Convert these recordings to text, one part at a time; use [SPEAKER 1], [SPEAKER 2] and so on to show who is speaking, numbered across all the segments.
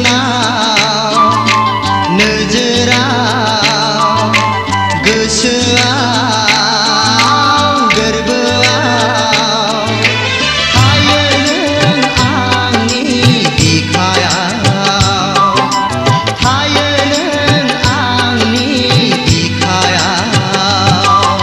[SPEAKER 1] मेगनाव नोजोराव गोसोआव गोरबोआव थायो नों आंनि बिखायाव थायो नों आंनि बिखायाव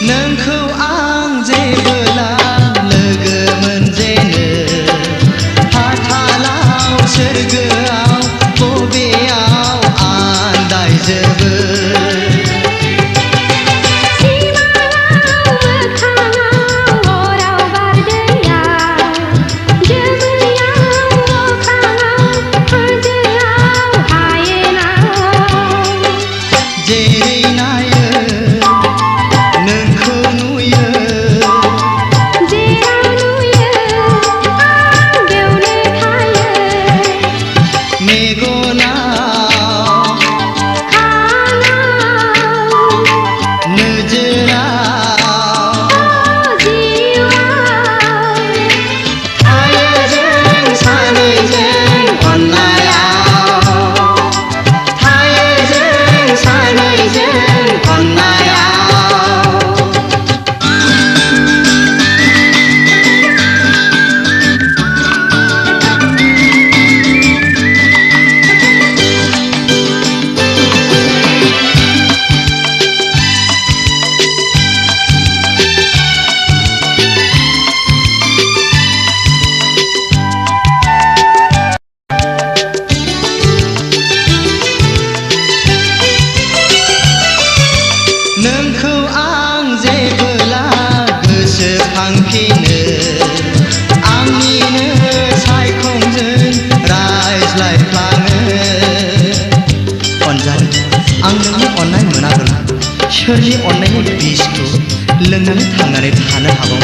[SPEAKER 1] नोंखौ आं जेबोला लोगो मोनजेनो हाथालाव सोरगोआव बबेयाव आन्दायजोबो जेरै नायो नोंखौ नुयो मेगनाव नोजोराव थायो जों सानैजों अननायाव थायो जों सानैजों अननायाव नोंखौ आं जेबोला गोसोखांफिनो आंनिनो सायखंजों रायज्लायफ्लाङो अनजालि आं नोंनि अननाय मोनाब्ला सोरनि अननायनि बिसखौ लोंनानै थांनानै थानो हागौ